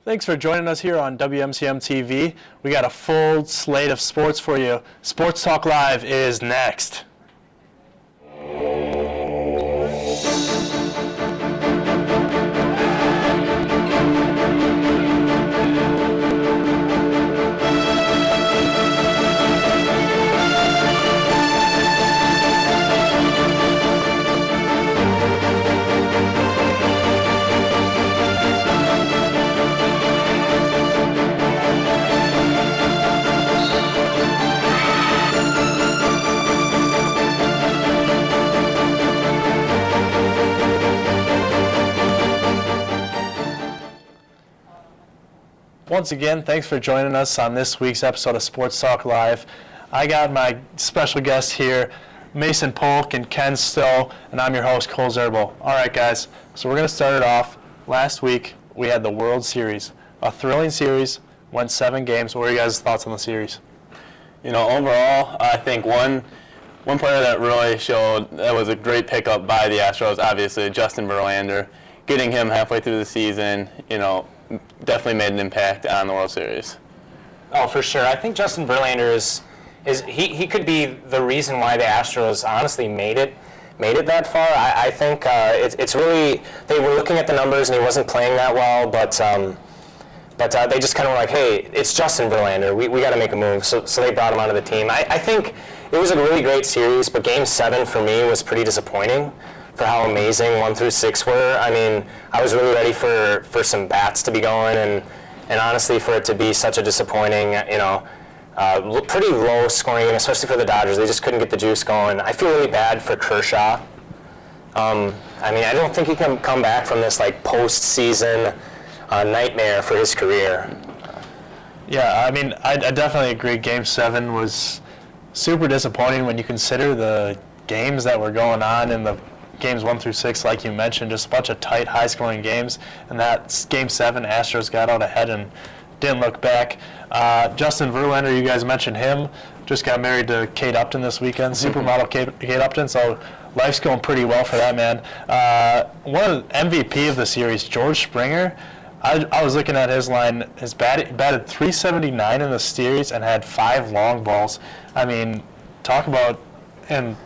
Thanks for joining us here on WMCM TV. We got a full slate of sports for you. Sports Talk Live is next. Once again, thanks for joining us on this week's episode of Sports Talk Live. I got my special guests here, Mason Polk and Ken Stowe, and I'm your host, Cole Zerbo. All right, guys, so we're going to start it off. Last week, we had the World Series, a thrilling series, went 7 games. What are you guys' thoughts on the series? Overall, I think one player that really showed that was a great pickup by the Astros, obviously, Justin Verlander. Getting him halfway through the season, definitely made an impact on the World Series. Oh, for sure. I think Justin Verlander he could be the reason why the Astros honestly made it that far. I think it's really, they were looking at the numbers and he wasn't playing that well, but they just kind of were like, hey, it's Justin Verlander. We got to make a move. So they brought him onto the team. I think it was a really great series, but Game 7 for me was pretty disappointing for how amazing 1 through 6 were. I mean, I was really ready for some bats to be going, and honestly, for it to be such a disappointing, pretty low scoring game, especially for the Dodgers. They just couldn't get the juice going. I feel really bad for Kershaw. I don't think he can come back from this postseason nightmare for his career. Yeah, I definitely agree. Game 7 was super disappointing when you consider the games that were going on in the games 1 through 6, like you mentioned, just a bunch of tight, high-scoring games. And that Game 7, Astros got out ahead and didn't look back. Justin Verlander, you guys mentioned him, just got married to Kate Upton this weekend, supermodel Kate Upton, so life's going pretty well for that man. One of the MVP of the series, George Springer, I was looking at his line. His batted .379 in the series and had 5 long balls. Talk about, and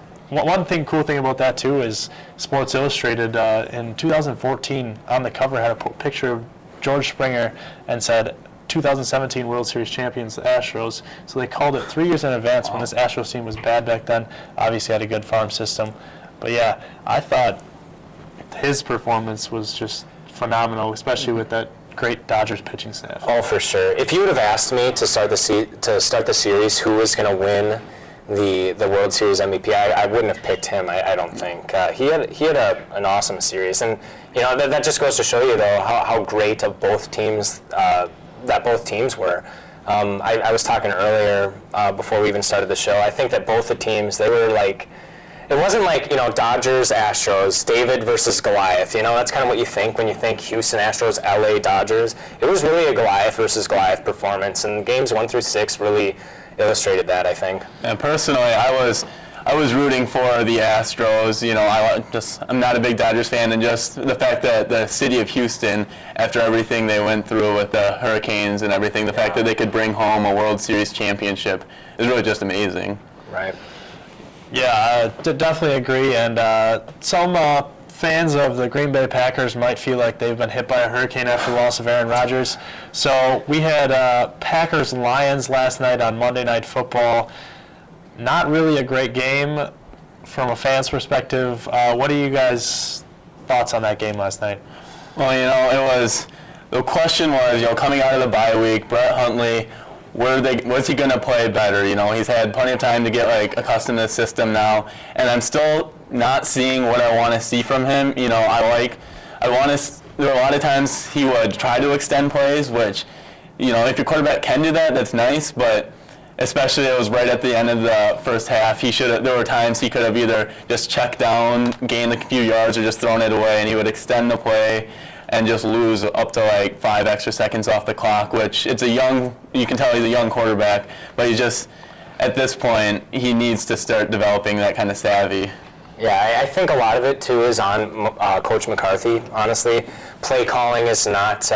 cool thing about that too is Sports Illustrated in 2014 on the cover had a picture of George Springer and said 2017 World Series champions, the Astros. So they called it 3 years in advance when this Astros team was bad back then. Obviously had a good farm system. But yeah, I thought his performance was just phenomenal, especially with that great Dodgers pitching staff. Oh, for sure. If you would have asked me to start the series who was going to win the World Series MVP, I wouldn't have picked him. I don't think he had an awesome series, and that just goes to show you though how great of both teams that both teams were. I was talking earlier before we even started the show. I think that both the teams, they were like, it wasn't like Dodgers Astros, David versus Goliath. That's kind of what you think when you think Houston Astros, LA Dodgers. It was really a Goliath versus Goliath performance, and games 1 through 6 really illustrated that, I think. And personally, I was rooting for the Astros. I'm not a big Dodgers fan, and just the fact that the city of Houston, after everything they went through with the hurricanes and everything, the fact that they could bring home a World Series championship is really just amazing. Right. Yeah, I definitely agree. And some fans of the Green Bay Packers might feel like they've been hit by a hurricane after the loss of Aaron Rodgers. So we had Packers-Lions last night on Monday Night Football. Not really a great game from a fan's perspective. What are you guys' thoughts on that game last night? Well, the question was, coming out of the bye week, Brett Hundley, was he going to play better? He's had plenty of time to get accustomed to the system now, and I'm still not seeing what I want to see from him. There are a lot of times he would try to extend plays, which, if your quarterback can do that, that's nice, but especially it was right at the end of the first half. There were times he could have either just checked down, gained a few yards, or just thrown it away, and he would extend the play and just lose up to 5 extra seconds off the clock, which you can tell he's a young quarterback, but at this point, he needs to start developing that kind of savvy. Yeah, I think a lot of it, too, is on Coach McCarthy, honestly. Play calling is not,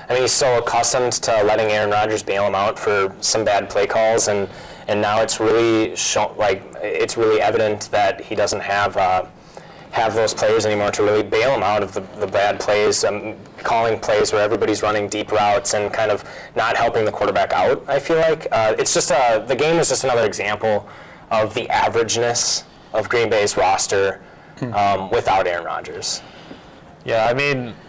he's so accustomed to letting Aaron Rodgers bail him out for some bad play calls, and now it's really it's really evident that he doesn't have those players anymore to really bail him out of the bad plays, calling plays where everybody's running deep routes and kind of not helping the quarterback out, I feel like. It's just the game is just another example of the averageness of Green Bay's roster without Aaron Rodgers. Yeah,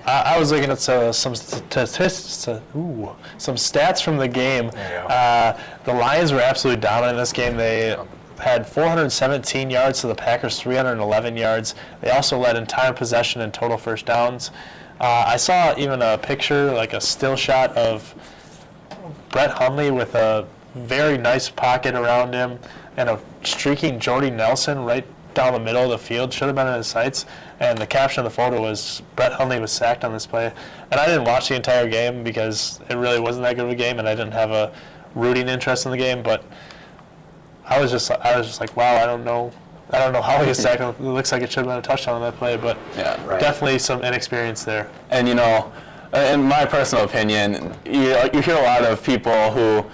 I was looking at some statistics, some stats from the game. The Lions were absolutely dominant in this game. They had 417 yards to the Packers' 311 yards. They also led in time of possession and total first downs. I saw even a picture, like a still shot of Brett Hundley with a very nice pocket around him and a streaking Jordy Nelson right down the middle of the field. Should have been in his sights. And the caption of the photo was, Brett Hundley was sacked on this play. And I didn't watch the entire game because it really wasn't that good of a game and I didn't have a rooting interest in the game. But I was just like, wow, I don't know how he was sacked. It looks like it should have been a touchdown on that play, but definitely some inexperience there. And, in my personal opinion, you hear a lot of people who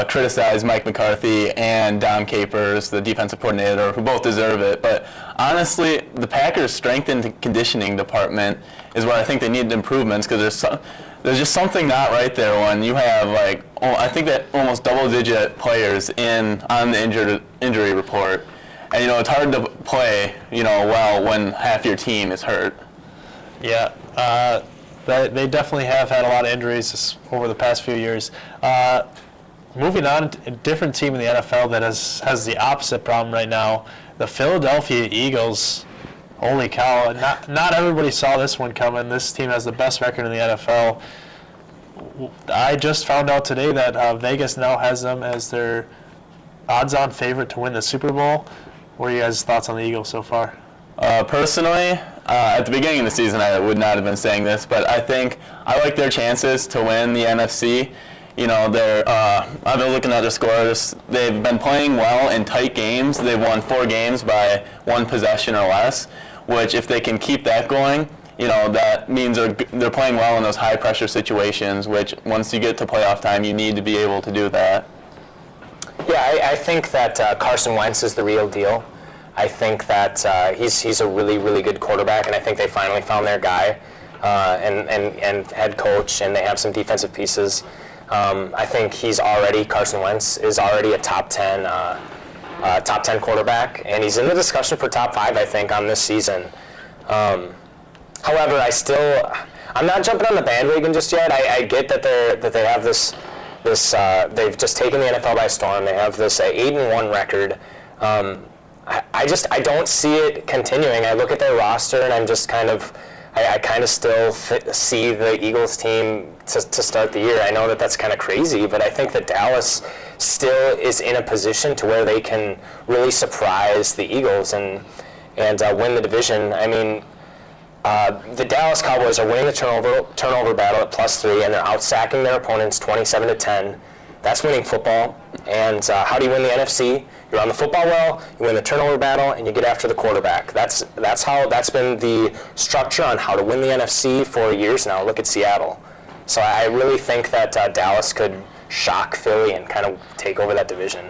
criticize Mike McCarthy and Don Capers, the defensive coordinator, who both deserve it. But honestly, the Packers' strength and conditioning department is where I think they need improvements, because there's just something not right there when you have, I think that almost double-digit players on the injury report. And, it's hard to play, well when half your team is hurt. Yeah, they definitely have had a lot of injuries over the past few years. Moving on, a different team in the NFL that has the opposite problem right now, the Philadelphia Eagles. Holy cow, not everybody saw this one coming. This team has the best record in the NFL. I just found out today that Vegas now has them as their odds-on favorite to win the Super Bowl. What are you guys' thoughts on the Eagles so far? Personally, at the beginning of the season, I would not have been saying this, but I think I like their chances to win the NFC. I've been looking at their scores. They've been playing well in tight games. They've won 4 games by 1 possession or less, which if they can keep that going, that means they're playing well in those high-pressure situations, which once you get to playoff time, you need to be able to do that. Yeah, I think that Carson Wentz is the real deal. I think that he's a really, really good quarterback, and I think they finally found their guy and head coach, and they have some defensive pieces. I think Carson Wentz is already a top 10 quarterback, and he's in the discussion for top 5, I think, on this season. However, I'm not jumping on the bandwagon just yet. I get that they have this they've just taken the NFL by storm. They have this 8-1 record. I don't see it continuing. I look at their roster and I'm just I kind of still see the Eagles team to start the year. I know that's kind of crazy, but I think that Dallas still is in a position to where they can really surprise the Eagles and win the division. The Dallas Cowboys are winning the turnover battle at +3, and they're out-sacking their opponents 27-10. That's winning football. And how do you win the NFC? You run the football well, you win the turnover battle, and you get after the quarterback. That's been the structure on how to win the NFC for years now. Look at Seattle. So I really think that Dallas could shock Philly and kind of take over that division.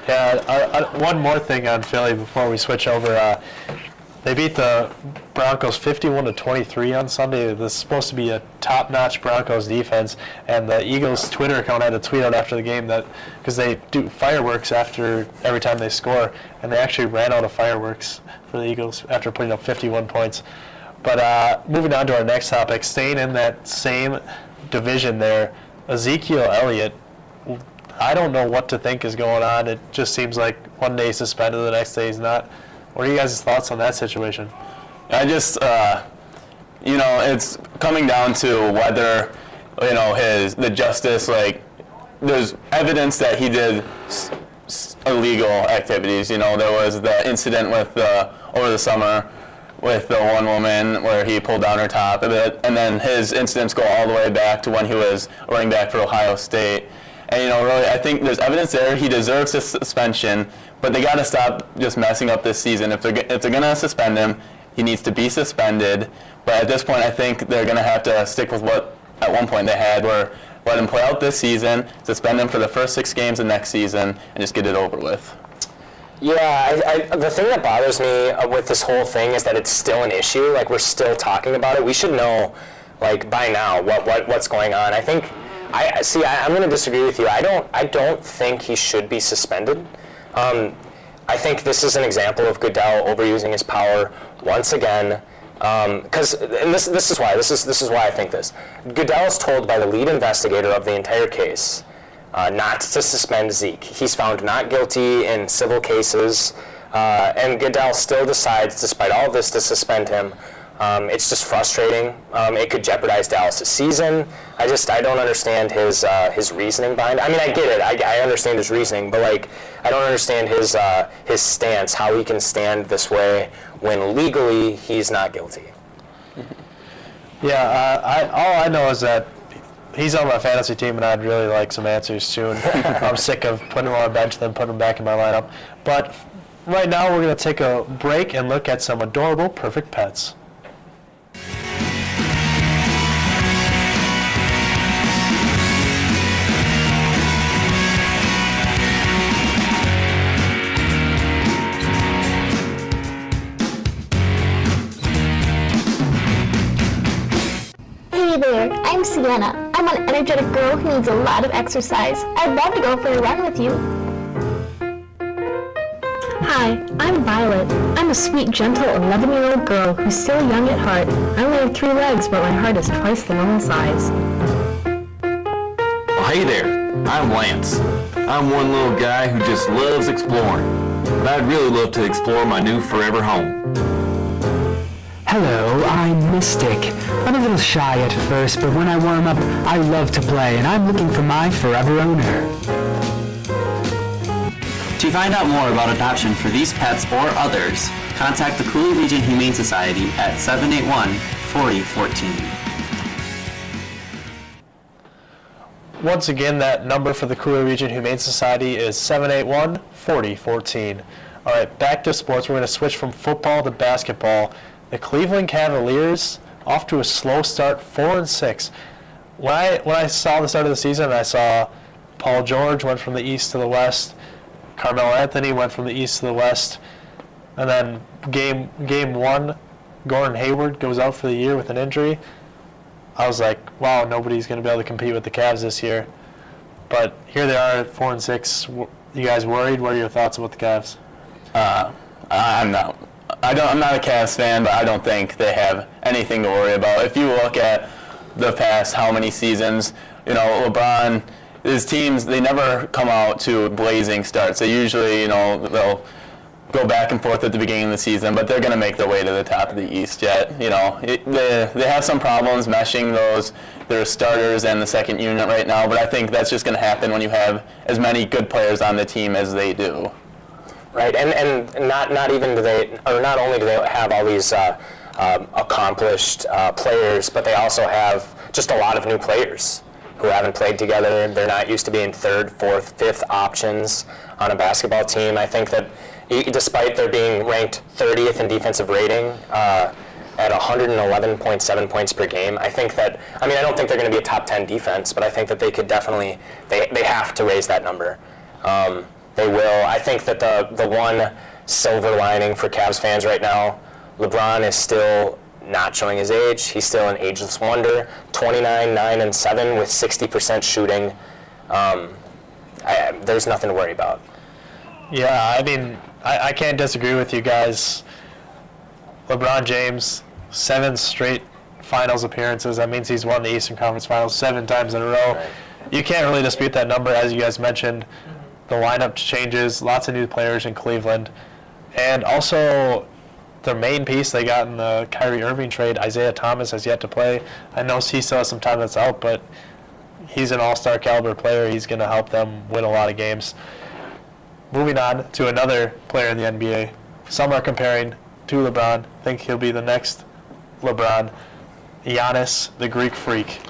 Yeah, one more thing on Philly before we switch over. They beat the Broncos 51-23 on Sunday. This is supposed to be a top-notch Broncos defense, and the Eagles' Twitter account had a tweet out after the game that because they do fireworks after every time they score, and they actually ran out of fireworks for the Eagles after putting up 51 points. But moving on to our next topic, staying in that same division there, Ezekiel Elliott. I don't know what to think is going on. It just seems like one day he's suspended, the next day he's not. What are you guys' thoughts on that situation? I just, it's coming down to whether, the justice, there's evidence that he did illegal activities. There was the incident over the summer with the one woman where he pulled down her top, and then his incidents go all the way back to when he was a running back for Ohio State. And, really, I think there's evidence there. He deserves a suspension, But they got to stop just messing up this season. If they're going to suspend him, he needs to be suspended. But at this point, I think they're going to have to stick with what at one point they had, where let him play out this season, suspend him for the first 6 games of next season, and just get it over with. Yeah, the thing that bothers me with this whole thing is that it's still an issue. Like, we're still talking about it. We should know, like, by now what's going on. I think, I'm going to disagree with you. I don't think he should be suspended. I think this is an example of Goodell overusing his power once again. Because this is why I think this. Goodell is told by the lead investigator of the entire case not to suspend Zeke. He's found not guilty in civil cases, and Goodell still decides, despite all of this, to suspend him. It's just frustrating. It could jeopardize Dallas' season. I don't understand his reasoning behind it. I mean, I get it. I understand his reasoning, but like, I don't understand his stance, how he can stand this way when legally he's not guilty. Yeah, all I know is that he's on my fantasy team, and I'd really like some answers soon. I'm sick of putting him on a bench, then putting him back in my lineup. But right now, we're going to take a break and look at some adorable perfect pets. Hey there, I'm Sienna. I'm an energetic girl who needs a lot of exercise. I'd love to go for a run with you. Hi, I'm Violet. I'm a sweet, gentle 11-year-old girl who's still young at heart. I only have 3 legs, but my heart is twice the normal size. Well, hey there, I'm Lance. I'm one little guy who just loves exploring, but I'd really love to explore my new forever home. Hello, I'm Mystic. I'm a little shy at first, but when I warm up, I love to play, and I'm looking for my forever owner. To find out more about adoption for these pets or others, contact the Cooley Region Humane Society at 781-4014. Once again, that number for the Cooley Region Humane Society is 781-4014. All right, back to sports. We're going to switch from football to basketball. The Cleveland Cavaliers off to a slow start, 4-6. When I saw the start of the season, I saw Paul George went from the east to the west. Carmelo Anthony went from the east to the west. And then game 1, Gordon Hayward goes out for the year with an injury. I was like, wow, nobody's going to be able to compete with the Cavs this year. But here they are at 4-6. You guys worried? What are your thoughts about the Cavs? I'm not a Cavs fan, but I don't think they have anything to worry about. If you look at the past how many seasons, LeBron, his teams, they never come out to blazing starts. They usually, they'll go back and forth at the beginning of the season, but they're going to make their way to the top of the East yet. They have some problems meshing their starters and the second unit right now, but I think that's just going to happen when you have as many good players on the team as they do. Right, and not only do they have all these accomplished players, but they also have just a lot of new players who haven't played together. They're not used to being 3rd, 4th, 5th options on a basketball team. I think that despite their being ranked 30th in defensive rating at 111.7 points per game, I think that, I don't think they're going to be a top 10 defense, but I think that they could definitely, they have to raise that number. They will. I think that the one silver lining for Cavs fans right now, LeBron is still not showing his age. He's still an ageless wonder. 29, 9, and 7 with 60% shooting. There's nothing to worry about. Yeah, I can't disagree with you guys. LeBron James, 7 straight finals appearances. That means he's won the Eastern Conference Finals 7 times in a row. Right. You can't really dispute that number, as you guys mentioned. The lineup changes, lots of new players in Cleveland. And also, their main piece they got in the Kyrie Irving trade, Isaiah Thomas, has yet to play. I know he still has some time that's out, but he's an all-star caliber player. He's going to help them win a lot of games. Moving on to another player in the NBA. Some are comparing to LeBron. Think he'll be the next LeBron. Giannis, the Greek Freak.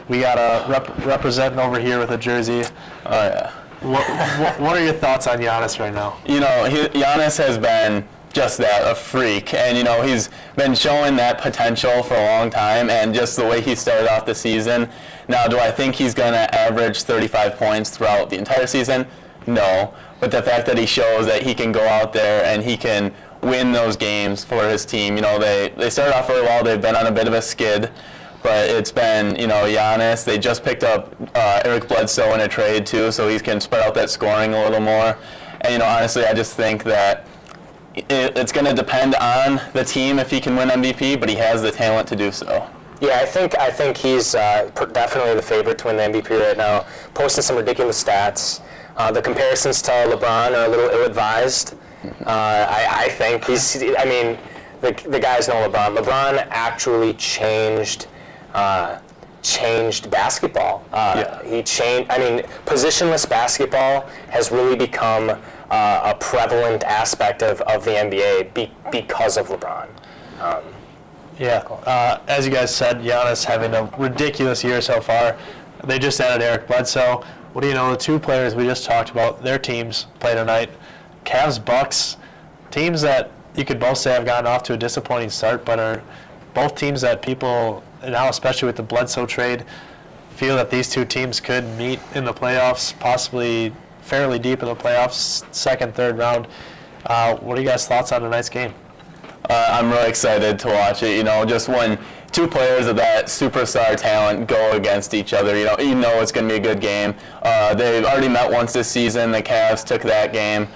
We got a representing over here with a jersey. Oh, yeah. What are your thoughts on Giannis right now? You know, Giannis has been just that, a freak. And, you know, he's been showing that potential for a long time, and just the way he started off the season. Now, do I think he's going to average 35 points throughout the entire season? No. But the fact that he shows that he can go out there and he can win those games for his team. You know, they started off really well. They've been on a bit of a skid. But it's been, you know, Giannis. They just picked up Eric Bledsoe in a trade, too, so he can spread out that scoring a little more. And, you know, honestly, I just think that it's going to depend on the team if he can win MVP, but he has the talent to do so. Yeah, I think he's definitely the favorite to win the MVP right now. Posting some ridiculous stats. The comparisons to LeBron are a little ill-advised. I think the guys know LeBron. LeBron actually changed basketball. He changed. Positionless basketball has really become a prevalent aspect of the NBA because of LeBron. As you guys said, Giannis having a ridiculous year so far. They just added Eric Bledsoe. What do you know? The two players we just talked about, their teams play tonight. Cavs, Bucks, teams that you could both say have gotten off to a disappointing start, but are both teams that people, now especially with the Bledsoe trade, feel that these two teams could meet in the playoffs, possibly fairly deep in the playoffs, second, third round. What are you guys' thoughts on tonight's game? I'm really excited to watch it. You know, just when two players of that superstar talent go against each other, you know it's going to be a good game. They've already met once this season. The Cavs took that game.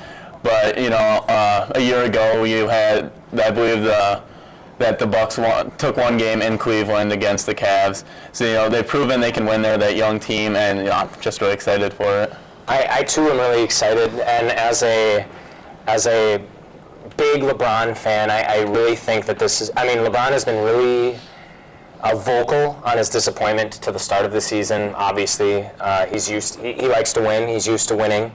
But, you know, a year ago you had, I believe, that the Bucks took one game in Cleveland against the Cavs. So, you know, they've proven they can win there, that young team, and, you know, I'm just really excited for it. I too am really excited, and as a big LeBron fan, I really think that this is, LeBron has been really vocal on his disappointment to the start of the season. Obviously, he likes to win. He's used to winning.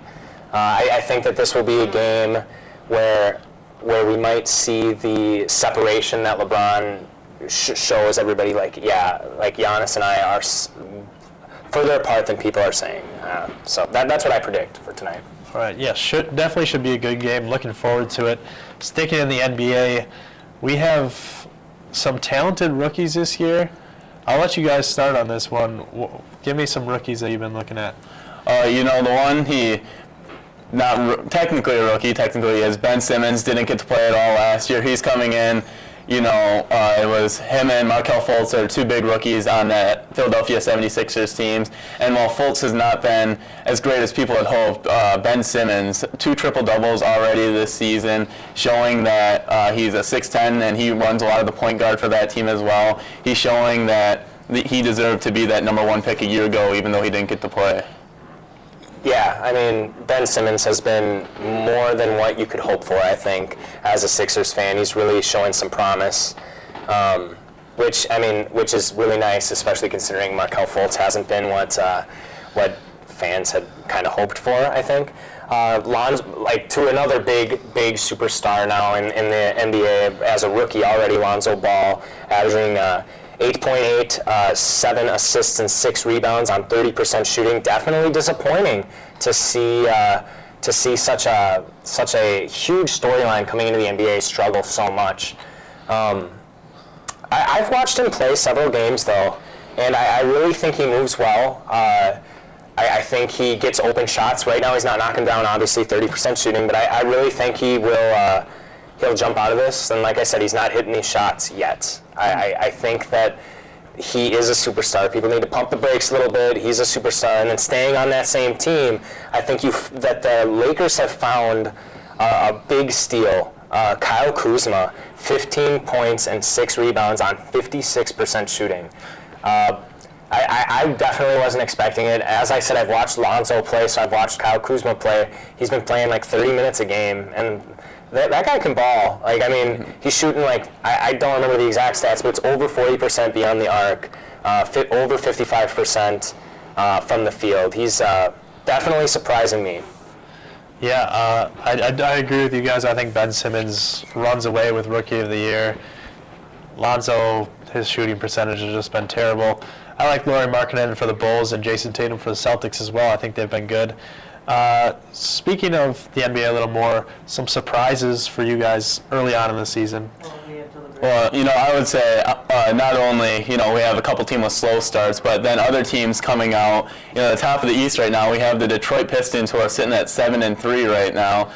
I think that this will be a game where we might see the separation that LeBron shows everybody. Like Giannis and I are further apart than people are saying. So that's what I predict for tonight. All right, definitely should be a good game. Looking forward to it. Sticking in the NBA, we have some talented rookies this year. I'll let you guys start on this one. Give me some rookies that you've been looking at. You know, the one not technically a rookie, technically is Ben Simmons. Didn't get to play at all last year. He's coming in. You know, it was him and Markelle Fultz are two big rookies on that Philadelphia 76ers teams. And while Fultz has not been as great as people had hoped, Ben Simmons, 2 triple-doubles already this season, showing that he's a 6'10", and he runs a lot of the point guard for that team as well. He's showing that he deserved to be that number 1 pick a year ago, even though he didn't get to play. Yeah, Ben Simmons has been more than what you could hope for, I think, as a Sixers fan. He's really showing some promise, which is really nice, especially considering Markelle Fultz hasn't been what fans had kind of hoped for, I think. To another big superstar now in the NBA as a rookie already, Lonzo Ball, averaging 8.8, 7 assists and 6 rebounds on 30% shooting. Definitely disappointing to see such a huge storyline coming into the NBA struggle so much. I've watched him play several games though, and I really think he moves well. I think he gets open shots. Right now he's not knocking down obviously 30% shooting, but I really think he will. He'll jump out of this, and like I said, he's not hitting these shots yet. I think that he is a superstar. People need to pump the brakes a little bit. He's a superstar, and then staying on that same team, I think that the Lakers have found a big steal. Kyle Kuzma, 15 points and 6 rebounds on 56% shooting. I definitely wasn't expecting it. As I said, I've watched Lonzo play, so I've watched Kyle Kuzma play. He's been playing like 30 minutes a game, and that guy can ball. He's shooting I don't remember the exact stats, but it's over 40% beyond the arc, over 55% from the field. He's definitely surprising me. Yeah, I agree with you guys. I think Ben Simmons runs away with Rookie of the Year. Lonzo, his shooting percentage has just been terrible. I like Lauri Markkanen for the Bulls and Jason Tatum for the Celtics as well. I think they've been good. Speaking of the NBA a little more, some surprises for you guys early on in the season. Well, I would say not only, we have a couple teams with slow starts, but then other teams coming out. The top of the East right now, we have the Detroit Pistons who are sitting at 7-3 right now.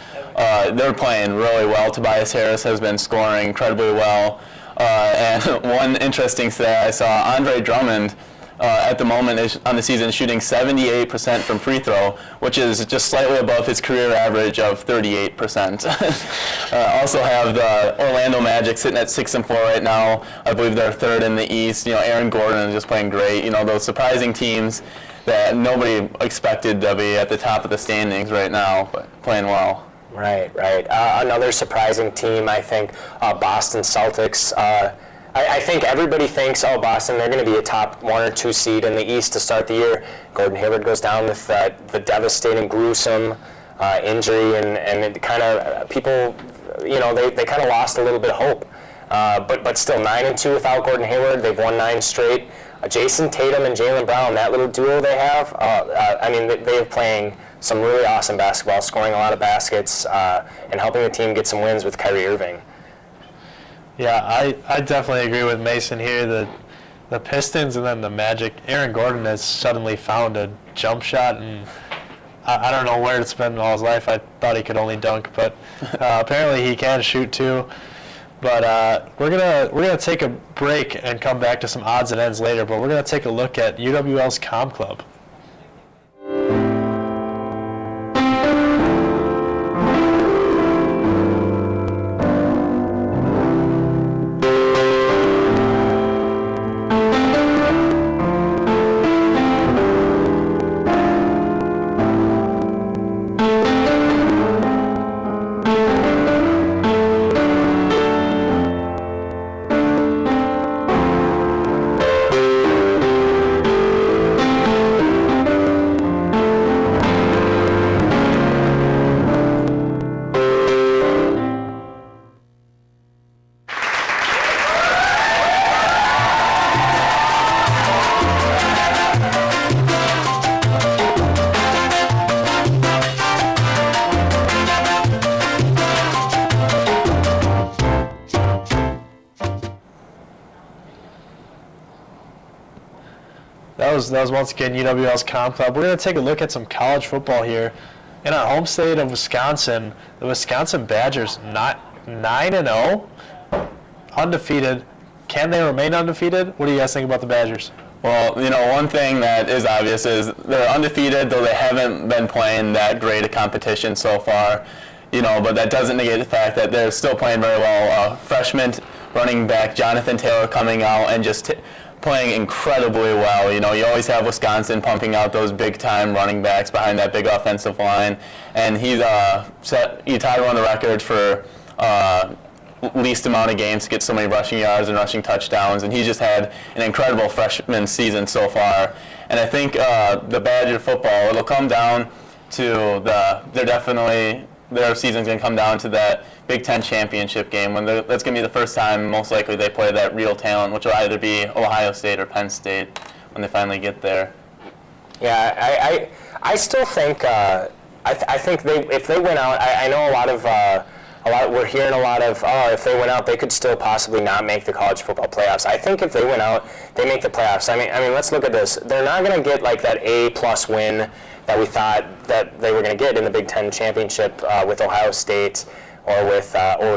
They're playing really well. Tobias Harris has been scoring incredibly well. And one interesting stat I saw, Andre Drummond at the moment is on the season shooting 78% from free throw, which is just slightly above his career average of 38%. Also have the Orlando Magic sitting at 6-4 right now. I believe they're third in the East. Aaron Gordon is just playing great. Those surprising teams that nobody expected to be at the top of the standings right now, but playing well. Right. Another surprising team, I think, Boston Celtics. I think everybody thinks, Boston, they're going to be a top 1 or 2 seed in the East to start the year. Gordon Hayward goes down with the devastating, gruesome injury, and it kind of, people, they kind of lost a little bit of hope. But still 9-2 without Gordon Hayward. They've won 9 straight. Jason Tatum and Jaylen Brown, that little duo they have, they are playing some really awesome basketball, scoring a lot of baskets, and helping the team get some wins with Kyrie Irving. Yeah, I definitely agree with Mason here. The Pistons and then the Magic. Aaron Gordon has suddenly found a jump shot, and I don't know where it's been all his life. I thought he could only dunk, but apparently he can shoot too. But we're gonna take a break and come back to some odds and ends later. But we're gonna take a look at UWL's Comm Club. That was once again UWL's Comm Club. We're going to take a look at some college football here. In our home state of Wisconsin, the Wisconsin Badgers 9-0, undefeated. Can they remain undefeated? What do you guys think about the Badgers? Well, one thing that is obvious is they're undefeated, though they haven't been playing that great a competition so far. But that doesn't negate the fact that they're still playing very well. Freshman running back Jonathan Taylor coming out and just playing incredibly well. You always have Wisconsin pumping out those big-time running backs behind that big offensive line, and he tied one of the records for least amount of games to get so many rushing yards and rushing touchdowns, and he just had an incredible freshman season so far. And I think the Badger football, it'll come down to their season's going to come down to that Big Ten championship game when that's going to be the first time most likely they play that real talent, which will either be Ohio State or Penn State when they finally get there. Yeah, I still think I think if they went out, I know we're hearing a lot of if they went out they could still possibly not make the college football playoffs. I think if they went out they make the playoffs. I mean let's look at this. They're not going to get like that A+ win that we thought that they were going to get in the Big Ten championship with Ohio State or with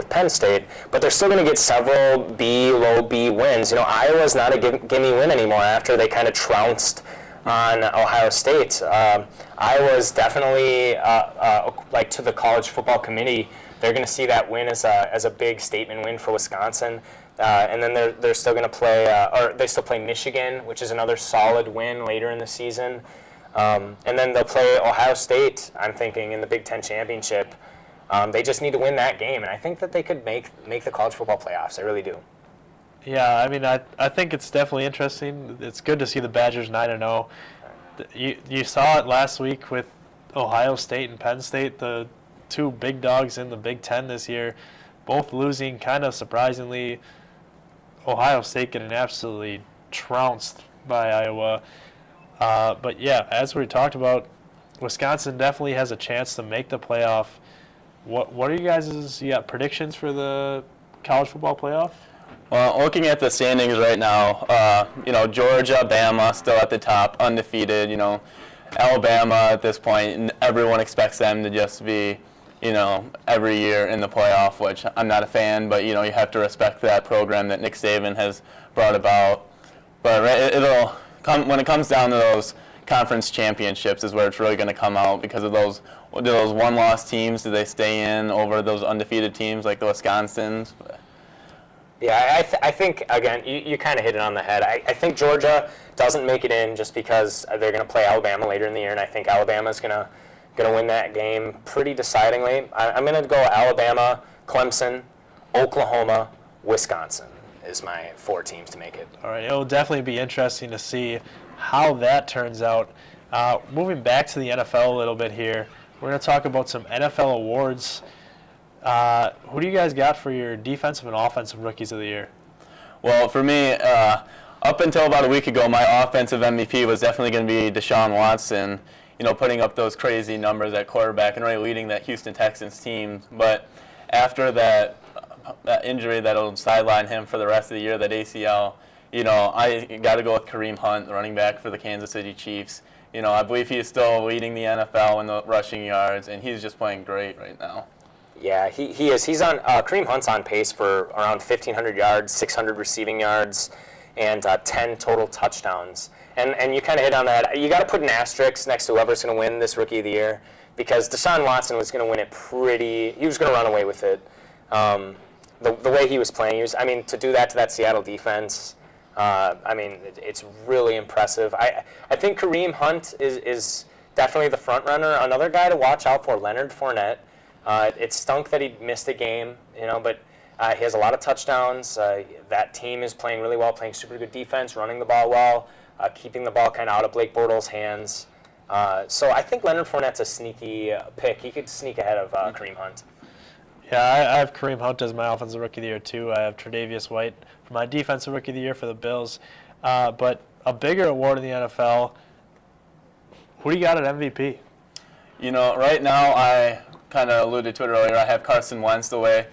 Penn State, but they're still going to get several low B wins. Iowa's not a gimme win anymore after they kind of trounced on Ohio State. Iowa's definitely like to the college football committee. They're going to see that win as a big statement win for Wisconsin, and then they're still going to play or they still play Michigan, which is another solid win later in the season. And then they'll play Ohio State, I'm thinking, in the Big Ten championship. They just need to win that game, and I think that they could make the college football playoffs. I really do. Yeah, I mean, I think it's definitely interesting. It's good to see the Badgers 9-0. You saw it last week with Ohio State and Penn State, the two big dogs in the Big Ten this year, both losing kind of surprisingly. Ohio State getting absolutely trounced by Iowa. But yeah, as we talked about, Wisconsin definitely has a chance to make the playoff. What are you guys' predictions for the college football playoff? Well, looking at the standings right now, Georgia, Bama still at the top, undefeated. Alabama at this point, everyone expects them to just be, every year in the playoff, which I'm not a fan, but, you have to respect that program that Nick Saban has brought about. But it'll come when it comes down to those conference championships is where it's really going to come out because of those one-loss teams. Do they stay in over those undefeated teams like the Wisconsins? Yeah, I think, again, you kind of hit it on the head. I think Georgia doesn't make it in just because they're going to play Alabama later in the year, and I think Alabama's going to win that game pretty decidingly. I'm going to go Alabama, Clemson, Oklahoma, Wisconsin is my 4 teams to make it. All right, it'll definitely be interesting to see how that turns out. Moving back to the NFL a little bit here, we're going to talk about some NFL awards. Who do you guys got for your defensive and offensive rookies of the year? Well, for me, up until about a week ago, my offensive MVP was definitely going to be Deshaun Watson, putting up those crazy numbers at quarterback and really leading that Houston Texans team. But after that injury that'll sideline him for the rest of the year, that ACL, I got to go with Kareem Hunt, the running back for the Kansas City Chiefs. I believe he is still leading the NFL in the rushing yards, and he's just playing great right now. Yeah, he is. He's on. Kareem Hunt's on pace for around 1,500 yards, 600 receiving yards, and 10 total touchdowns. And you kind of hit on that. You got to put an asterisk next to whoever's going to win this Rookie of the Year, because Deshaun Watson was going to win it He was going to run away with it. The way he was playing, to do that to that Seattle defense. It's really impressive. I think Kareem Hunt is definitely the front runner. Another guy to watch out for, Leonard Fournette. It stunk that he missed a game, but he has a lot of touchdowns. That team is playing really well, playing super good defense, running the ball well, keeping the ball kind of out of Blake Bortles' hands. So I think Leonard Fournette's a sneaky pick. He could sneak ahead of Kareem Hunt. Yeah, I have Kareem Hunt as my offensive rookie of the year too. I have Tre'Davious White for my defensive rookie of the year for the Bills. But a bigger award in the NFL, who do you got at MVP? Right now I kind of alluded to it earlier. I have Carson Wentz the way.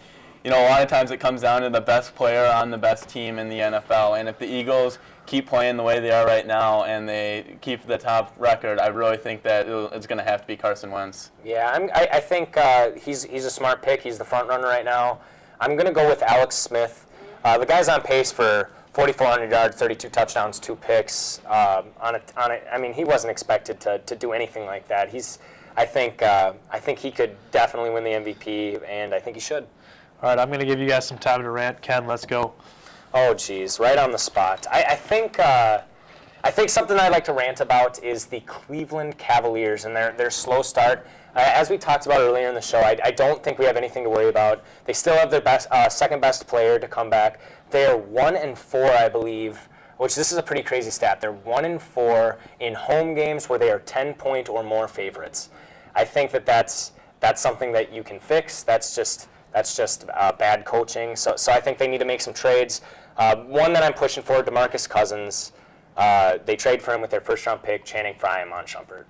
A lot of times it comes down to the best player on the best team in the NFL. And if the Eagles keep playing the way they are right now and they keep the top record, I really think that it's going to have to be Carson Wentz. Yeah, I think he's a smart pick. He's the front runner right now. I'm going to go with Alex Smith. The guy's on pace for 4,400 yards, 32 touchdowns, 2 picks. He wasn't expected to do anything like that. I think he could definitely win the MVP, and I think he should. All right, I'm going to give you guys some time to rant. Ken, let's go. Oh, geez, right on the spot. I think something I'd like to rant about is the Cleveland Cavaliers and their slow start. As we talked about earlier in the show, I don't think we have anything to worry about. They still have their second best player to come back. They are 1-4, I believe, which this is a pretty crazy stat. They're 1-4 in home games where they are 10-point or more favorites. I think that's something that you can fix. That's just bad coaching. So I think they need to make some trades. One that I'm pushing for, DeMarcus Cousins. They trade for him with their first-round pick, Channing Frye and Mon Shumpert.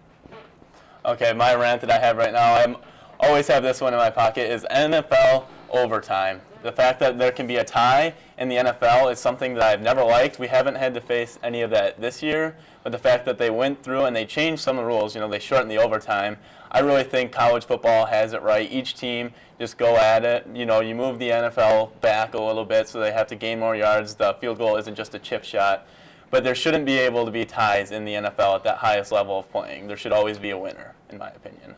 Okay, my rant that I have right now, I always have this one in my pocket, is NFL overtime. The fact that there can be a tie in the NFL is something that I've never liked. We haven't had to face any of that this year, but the fact that they went through and they changed some of the rules, they shortened the overtime. I really think college football has it right. Each team just go at it. You move the NFL back a little bit so they have to gain more yards. The field goal isn't just a chip shot. But there shouldn't be able to be ties in the NFL at that highest level of playing. There should always be a winner, in my opinion.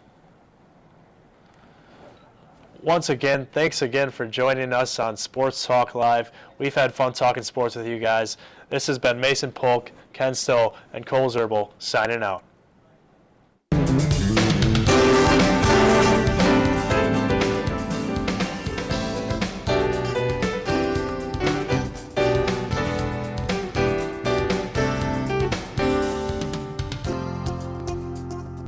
Once again, thanks again for joining us on Sports Talk Live. We've had fun talking sports with you guys. This has been Mason Polk, Ken Stowe, and Cole Zerbel signing out.